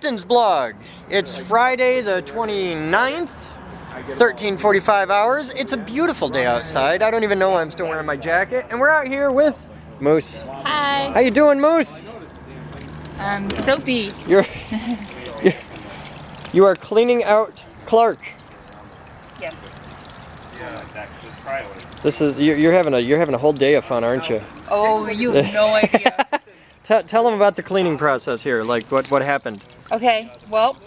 Captain's Blog. It's Friday the 29th, 13:45 hours. It's a beautiful day outside. I don't even know why I'm still wearing my jacket. And we're out here with Moose. Hi. How you doing, Moose? I'm soapy. You are cleaning out Clark. Yes. This is you're having a whole day of fun, aren't you? Oh, you have no idea. Tell them about the cleaning process here. Like what happened? Okay. Well,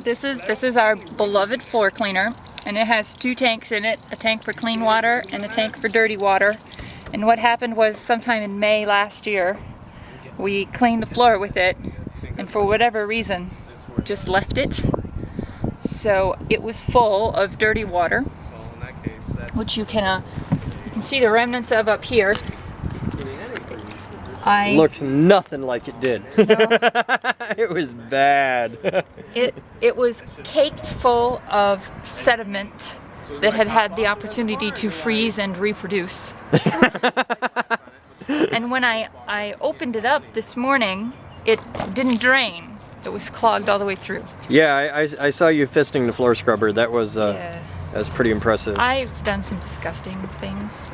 this is our beloved floor cleaner, and it has two tanks in it: a tank for clean water and a tank for dirty water. And what happened was, sometime in May last year, we cleaned the floor with it, and for whatever reason, just left it. So it was full of dirty water, which you can see the remnants of up here. Looks nothing like it did. No. It was bad. It was caked full of sediment that had had the opportunity to freeze and reproduce. And when I opened it up this morning, it didn't drain. It was clogged all the way through. Yeah, I saw you fisting the floor scrubber. That was Yeah. that was pretty impressive. I've done some disgusting things,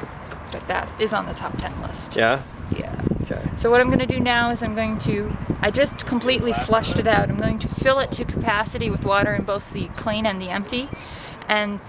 but that is on the top 10 list. Yeah? Yeah. Okay. So what I'm going to do now is I just completely flushed it out. I'm going to fill it to capacity with water in both the clean and the empty, and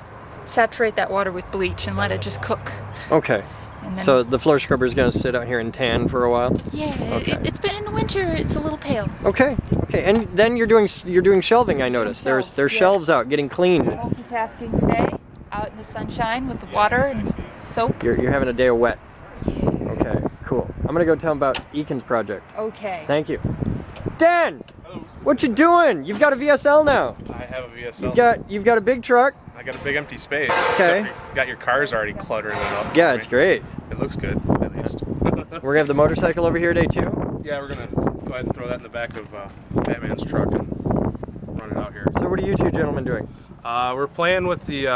saturate that water with bleach and let it just cook. Okay. And then, So the floor scrubber is going to sit out here and tan for a while? yeah, Okay. it's been in the winter. It's a little pale. Okay. Okay. And then you're doing shelving, I noticed. There's Yeah. shelves out getting cleaned. Multitasking today, out in the sunshine with the water and soap. You're having a day of wet. Yeah. Okay. Cool. I'm going to go tell them about Eakin's project. Okay. Thank you. Dan! What you doing? You've got a VSL now. I have a VSL. You've got a big truck. I got a big empty space. Okay. Except you got your cars already cluttering it up. Yeah, it's great. It looks good, at least. We're gonna have the motorcycle over here today too. Yeah, we're gonna go ahead and throw that in the back of Batman's truck and run it out here. So what are you two gentlemen doing? We're playing with the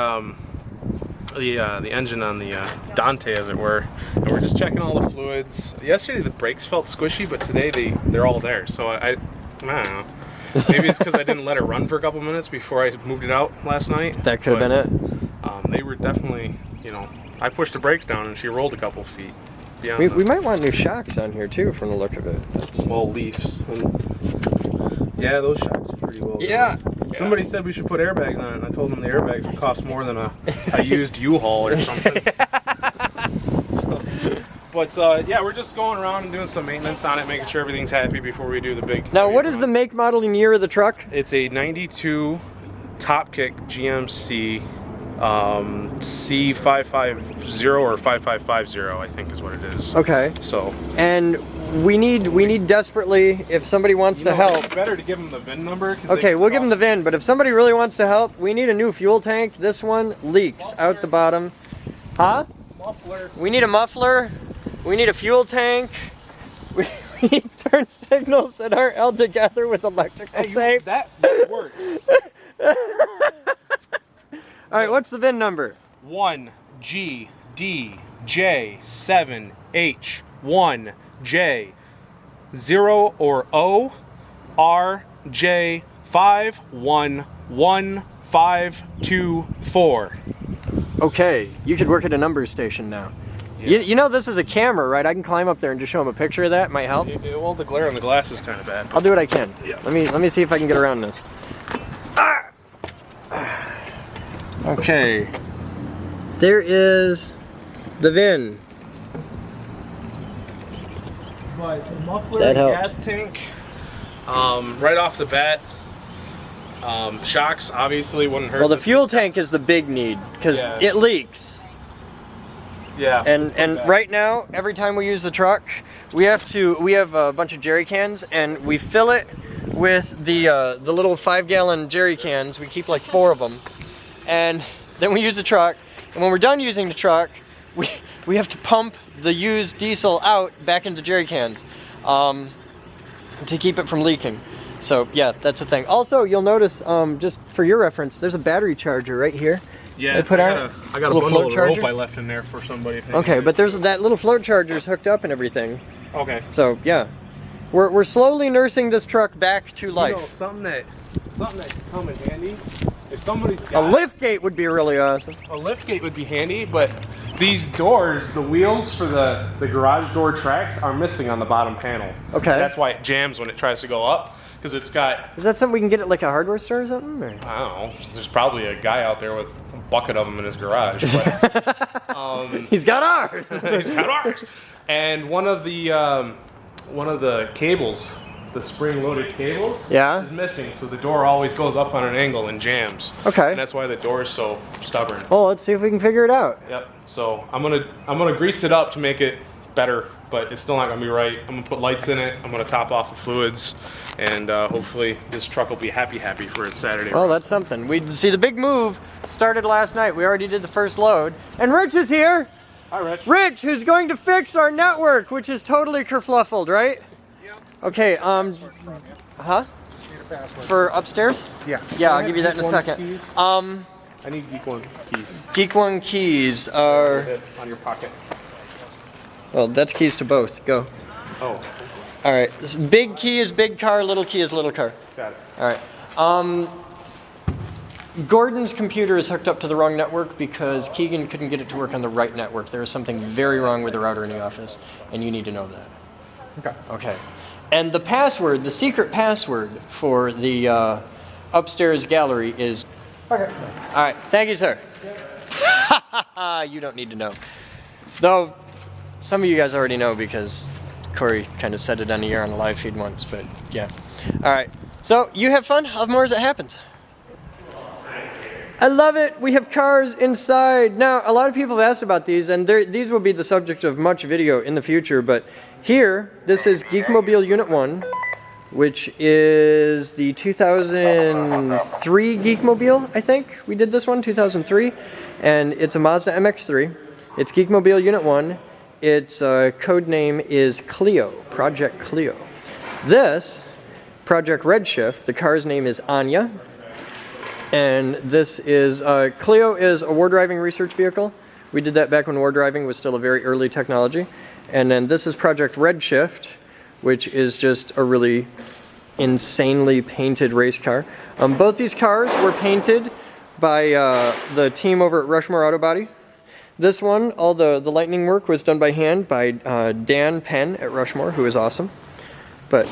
engine on the Dante, as it were, and we're just checking all the fluids. Yesterday the brakes felt squishy, but today they're all there. So I don't know. Maybe it's because I didn't let it run for a couple minutes before I moved it out last night. That could have been it. They were definitely, I pushed the brakes down and she rolled a couple feet. We might want new shocks on here too, from the look of it. Well, leaves. Yeah, those shocks are pretty well. Yeah. Somebody said we should put airbags on it, and I told them the airbags would cost more than a used U-Haul or something. Yeah, we're just going around and doing some maintenance on it, making sure everything's happy before we do the big. Now, what is the make, model, and year of the truck? It's a '92 Top Kick GMC C550 or 5550, I think is what it is. Okay. So. And we need desperately, if somebody wants to help. It's better to give them the VIN number. Okay, we'll give them the VIN, but if somebody really wants to help, we need a new fuel tank. This one leaks out the bottom. Huh? Muffler. We need a muffler. We need a fuel tank. We need turn signals that aren't held together with electrical tape. That works. All right, what's the VIN number? 1GDJ7H1J 0 or O RJ511524. Okay, you could work at a numbers station now. Yeah. You know this is a camera, right? I can climb up there and just show them a picture of that. Might help. Well, the glare on the glass is kind of bad. I'll do what I can. Yeah. Let me see if I can get around this. Ah! Okay. There is the VIN. But the muffler, that helps. gas tank, right off the bat. Shocks obviously wouldn't hurt. Well, the fuel tank is the big need because it leaks. Yeah. And right now, every time we use the truck, we have a bunch of jerry cans, and we fill it with the little 5-gallon jerry cans. We keep like 4 of them, and then we use the truck. And when we're done using the truck, we have to pump the used diesel out back into jerry cans to keep it from leaking. So yeah, that's the thing. Also, you'll notice, just for your reference, there's a battery charger right here. Yeah, I got a bundle of rope I left in there for somebody. Okay, but there's that little float charger's hooked up and everything. Okay. So yeah, We're slowly nursing this truck back to You life. know, something that could come in handy. If somebody's A got lift gate would be really awesome. a lift gate would be handy, but these doors, the wheels for the garage door tracks are missing on the bottom panel. Okay. That's why it jams when it tries to go up, because it's got, Is that something we can get at like a hardware store or something? Or? I don't know, there's probably a guy out there with a bucket of them in his garage. But, He's got ours. he's got ours. And one of the cables, the spring-loaded cables, Yeah. is missing, so the door always goes up on an angle and jams. Okay. And that's why the door is so stubborn. Well, let's see if we can figure it out. Yep. So I'm gonna grease it up to make it better, but it's still not gonna be right. I'm gonna put lights in it. I'm gonna top off the fluids, and hopefully this truck will be happy for its Saturday. Well, run. that's something. We see the big move started last night. We already did the first load, and Rich is here. Hi, Rich. Rich, who's going to fix our network, which is totally kerfluffled, right? Yep. Okay. Huh? Just need a password. For upstairs? Yeah. Yeah, I'll give you that in a second. Keys? I need Geek One keys. Geek One keys are. On your pocket. Well, that's keys to both. Go. Oh, All right. This big key is big car. Little key is little car. got it. All right. Gordon's computer is hooked up to the wrong network because Keegan couldn't get it to work on the right network. There is something very wrong with the router in the office, and you need to know that. Okay. Okay. And the password, the secret password for the upstairs gallery is. Okay. All right. Thank you, sir. You don't need to know. Though, some of you guys already know because Corey kind of said it on the air on a live feed once, but yeah. All right. So you have fun. I'll have more as it happens. I love it. We have cars inside. Now, a lot of people have asked about these, and these will be the subject of much video in the future, but here, this is Geekmobile Unit 1, which is the 2003 Geekmobile, I think. We did this one, 2003, and it's a Mazda MX-3. It's Geekmobile Unit 1. Its code name is Clio, Project Clio. This, Project Redshift, the car's name is Anya. And this is, Clio is a war driving research vehicle. We did that back when war driving was still a very early technology. And then this is Project Redshift, which is just a really insanely painted race car. Both these cars were painted by the team over at Rushmore Auto Body. This one, all the lightning work was done by hand by Dan Penn at Rushmore, who is awesome. But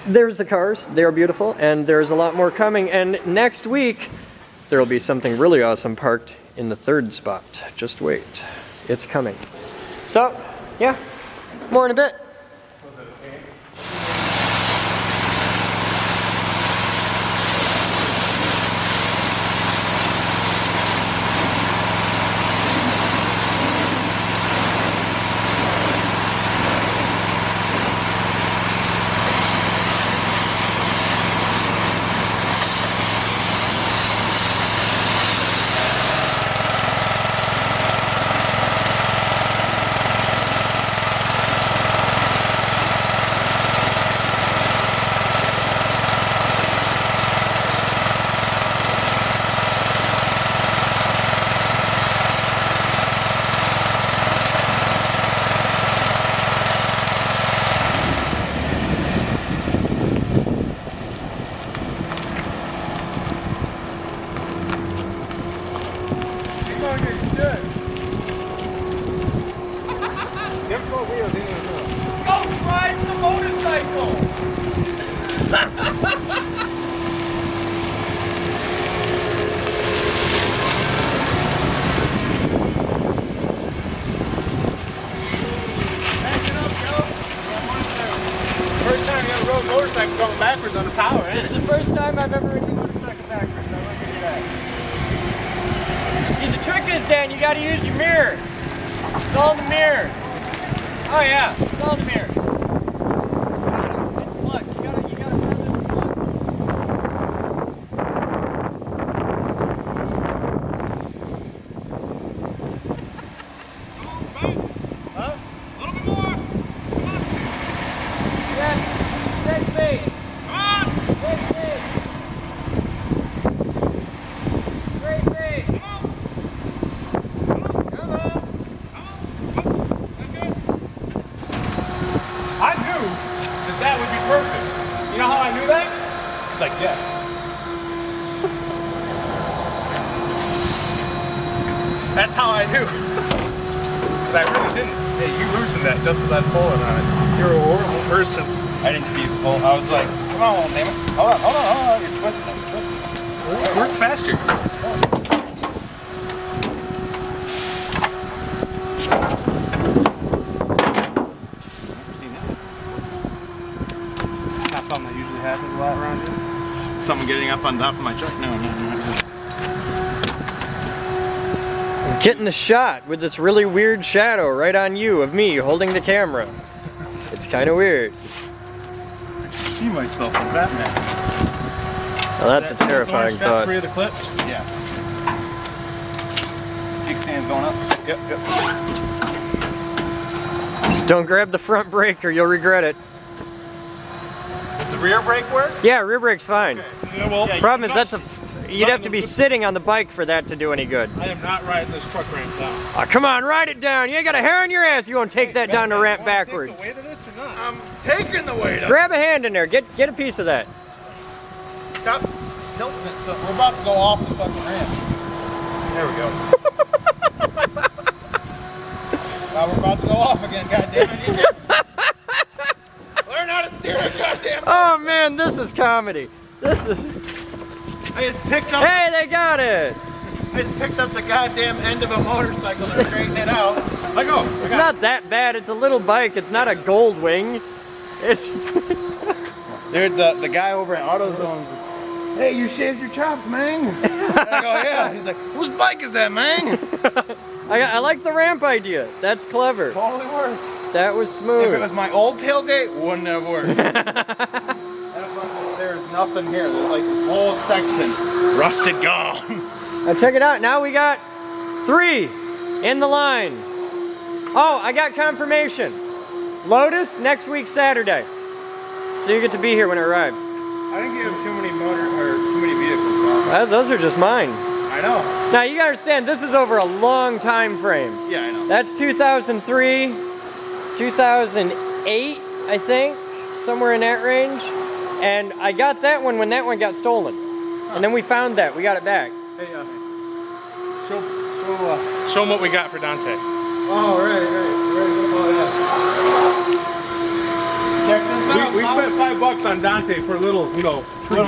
there's the cars. They are beautiful, and there's a lot more coming. And next week, there will be something really awesome parked in the third spot. Just wait. It's coming. So, yeah, more in a bit. Motorcycle going backwards on the power, This is the first time I've ever ridden a motorcycle backwards. I want to give you that. See, the trick is, Dan, you got to use your mirrors. It's all in the mirrors. Oh yeah, it's all in the mirrors. Look, you gotta find it. Huh? A little bit more. Come on. Yeah, 6 feet. Come on. 6 feet. 3 feet. Come on. I knew that Because I guessed. That's how I knew. Because I really didn't. Hey, you loosened that just as I pulled it on it. You're a horrible person. I didn't see the pull. I was like, come on, damn it. Hold on. You're twisting it. Work faster. Not something that usually happens a lot around here. Someone getting up on top of my truck? No. I'm getting the shot with this really weird shadow right on you of me holding the camera. It's kind of weird. I see myself in Batman. Well, that's a terrifying thought. Free of the clip? Yeah. Kickstand's going up? Yep. Just don't grab the front brake or you'll regret it. Does the rear brake work? Yeah, rear brake's fine. Yeah, well, Problem is you'd have to be sitting on the bike for that to do any good. I am not riding this truck ramp down. Oh, come on, ride it down. You ain't got a hair on your ass. You gonna take that down the ramp backwards. Take the weight of this or not? I'm taking the weight up. Grab a hand in there. Get a piece of that. Stop tilting it. So we're about to go off the fucking ramp. There we go. Now we're about to go off again, goddammit. Learn how to steer a goddamn Oh man, this is comedy. This is. I just picked up. Hey, they got it. I just picked up the goddamn end of a motorcycle to straighten it out. Let go. It's not that bad. It's a little bike. It's not a gold wing. It's. Dude, the guy over at AutoZone's, hey, you shaved your chops, man. And I go, yeah. He's like, whose bike is that, man? I like the ramp idea. That's clever. Totally worked. That was smooth. If it was my old tailgate, wouldn't have worked. There's nothing here. There's like this whole section rusted gone. Now check it out. Now we got 3 in the line. Oh, I got confirmation. Lotus next week Saturday. So you get to be here when it arrives. I think you have too many vehicles. Well, those are just mine. I know. Now you gotta understand, this is over a long time frame. Yeah, I know. That's 2003, 2008, I think, somewhere in that range. And I got that one when that one got stolen. And then we found that, we got it back. Hey, show them what we got for Dante. Oh, right. Check this out. We spent $5 on Dante for a little, treat.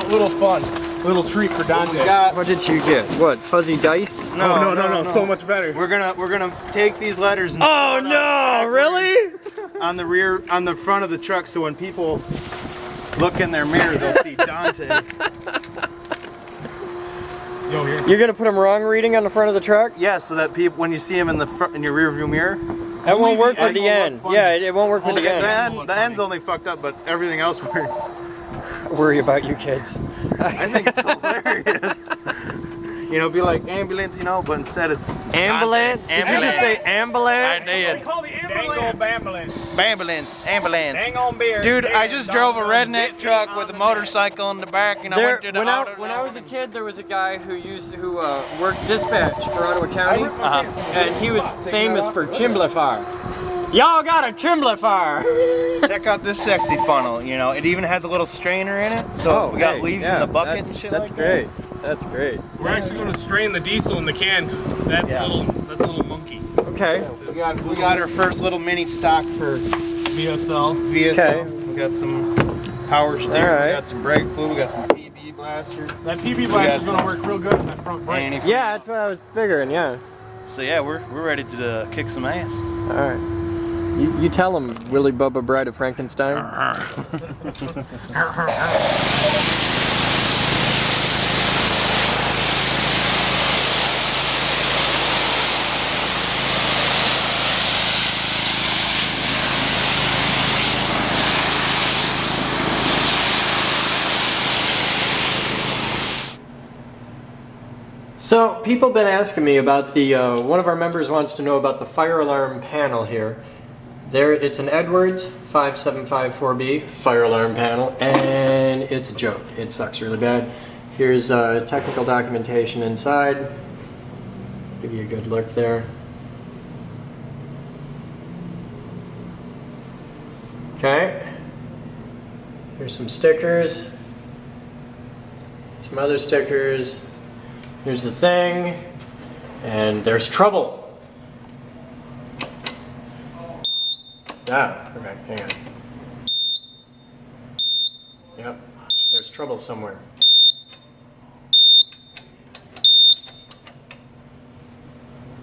Little fun. Little treat for Dante. What did you get? What, fuzzy dice? No, so much better. We're gonna take these letters and Oh no, really? on the front of the truck, so when people look in their mirror, they'll see Dante. You're gonna put them wrong reading on the front of the truck? Yeah, so that people, when you see him in the front, in your rear view mirror, That won't work with the end. Yeah, it won't work with the end. the end's only fucked up, but everything else works. Worry about you kids. I think it's hilarious. Be like ambulance, but instead it's Ambulance? Did you just say ambulance? I did. Call the ambulance. Ambulance. Hang on beer. Dude, I just drove a redneck truck with a motorcycle in the back, and I went to the auto. When I was a kid, there was a guy who worked dispatch for Ottawa County, and he was famous for chimblifier. Y'all got a chimblifier. Check out this sexy funnel. It even has a little strainer in it, so if we got leaves in the bucket and shit that's like great. That's great. We're actually going to strain the diesel in the can because that's a little monkey. Okay. We got our first little mini stock for VSL. Okay. We got some power steering. All right. We got some brake fluid. We got some PB blaster. That PB blast is going to work real good in that front brake. Yeah, that's what I was figuring. Yeah. So yeah, we're ready to kick some ass. All right. You tell him, Willy Bubba Bride of Frankenstein. So people have been asking me about the, one of our members wants to know about the fire alarm panel here. It's an Edwards 5754B fire alarm panel, and it's a joke. It sucks really bad. Here's technical documentation inside. Give you a good look there. Okay. Here's some stickers. Some other stickers. Here's the thing. And there's trouble. Ah, okay, hang on. Yep, there's trouble somewhere.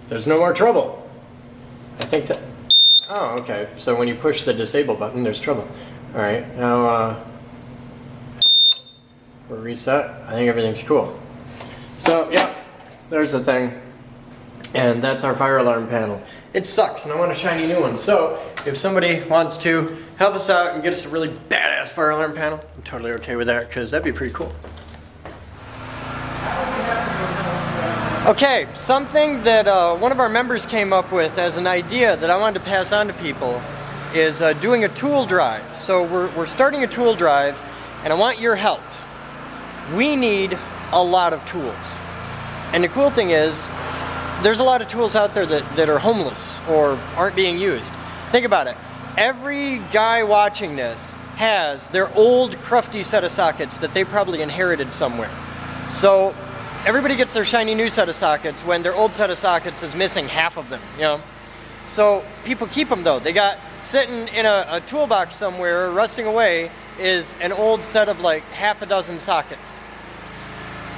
There's no more trouble. I think that, oh, okay. So when you push the disable button, there's trouble. All right, now we'll reset. I think everything's cool. So, yeah, there's the thing. And that's our fire alarm panel. It sucks, and I want a shiny new one. So, if somebody wants to help us out and get us a really badass fire alarm panel, I'm totally okay with that, because that'd be pretty cool. Okay, something that one of our members came up with as an idea that I wanted to pass on to people is doing a tool drive. So we're starting a tool drive, and I want your help. We need a lot of tools. And the cool thing is, there's a lot of tools out there that are homeless or aren't being used. Think about it. Every guy watching this has their old crufty set of sockets that they probably inherited somewhere. So everybody gets their shiny new set of sockets when their old set of sockets is missing half of them, you know? So people keep them though. They got sitting in a toolbox somewhere, rusting away, is an old set of like half a dozen sockets.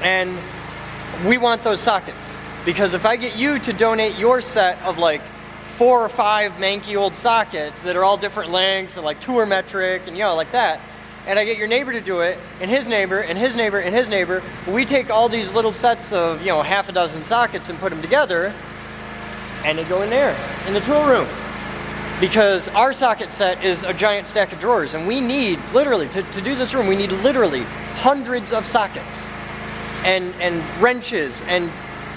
And we want those sockets. Because if I get you to donate your set of like 4 or 5 manky old sockets that are all different lengths and like 2 are metric and you know, like that, and I get your neighbor to do it, and his neighbor, and his neighbor, and his neighbor, we take all these little sets of, you know, half a dozen sockets and put them together, and they go in there, in the tool room. Because our socket set is a giant stack of drawers, and we need, literally, to do this room, we need literally hundreds of sockets, and wrenches, and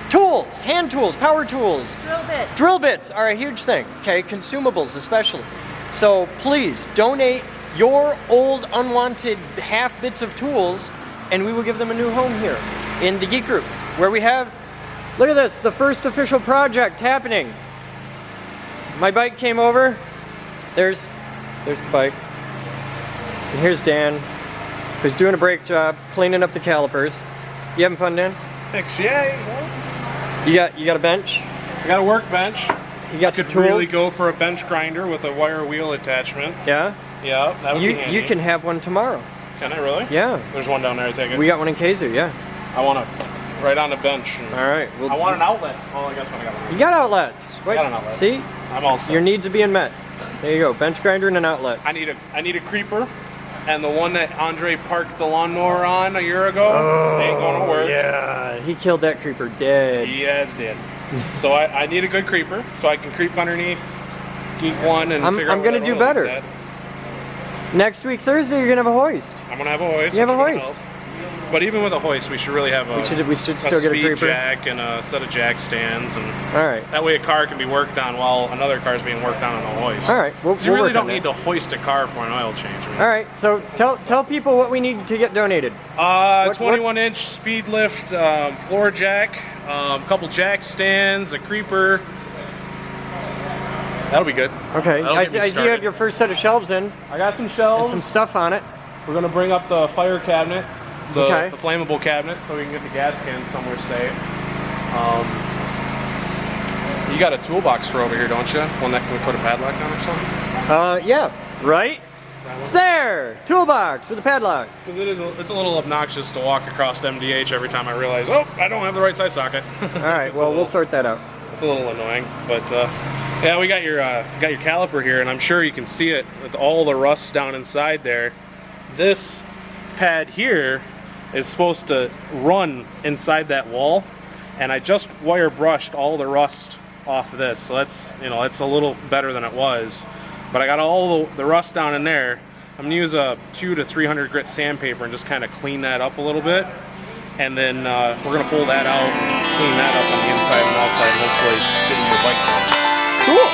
tools, hand tools, power tools. Drill bits. Drill bits are a huge thing, okay? Consumables especially. So please donate your old unwanted half bits of tools, and we will give them a new home here in the Geek Group, where we have, look at this, the first official project happening. My bike came over. There's the bike. And here's Dan, who's doing a brake job, cleaning up the calipers. You having fun, Dan? Thanks, yeah. You got a bench? I got a workbench. You got Could some tools? really go for a bench grinder with a wire wheel attachment. Yeah? Yeah, that would be handy. You can have one tomorrow. Can I really? Yeah. There's one down there, I take it. We got one in Kaiser, yeah. I want to right on the bench. And All right. I want an outlet. Well, I guess when I got one. You got outlets. Wait, got an outlet. See? I'm all set. Your needs are being met. There you go. Bench grinder and an outlet. I need a creeper, and the one that Andre parked the lawnmower on a year ago ain't gonna work. Yeah, he killed that creeper dead. He is dead. So I need a good creeper so I can creep underneath Geek One and figure out. I'm gonna do better. Next week Thursday, you're gonna have a hoist. I'm gonna have a hoist. You have a which hoist. will help. But even with a hoist, we should really have We should a still get a speed creeper. jack and a set of jack stands, and All right. that way a car can be worked on while another car is being worked on the hoist. All right. We'll You really work on don't that. need to hoist a car for an oil change. I mean, All right. So tell people what we need to get donated. 21-inch speed lift floor jack, a couple jack stands, a creeper. That'll be good. Okay. That'll I get me see you started. have your first set of shelves in I got some and shelves. some stuff on it. We're gonna bring up the fire cabinet, the Okay. flammable cabinet, so we can get the gas cans somewhere safe. You got a toolbox for over here, don't you? One that can we put a padlock on or something? Yeah. Right. There. Toolbox with a padlock. Because it's a little obnoxious to walk across MDH every time I realize, oh, I don't have the right size socket. All right. Well, we'll sort that out. It's a little annoying, but yeah, we got your caliper here, and I'm sure you can see it with all the rust down inside there. This pad here is supposed to run inside that wall, and I just wire brushed all the rust off of this, so that's it's a little better than it was. But I got all the rust down in there. I'm gonna use a 200 to 300 grit sandpaper and just kind of clean that up a little bit, and then we're gonna pull that out, clean that up on the inside and outside, and hopefully get a new bike. Cool.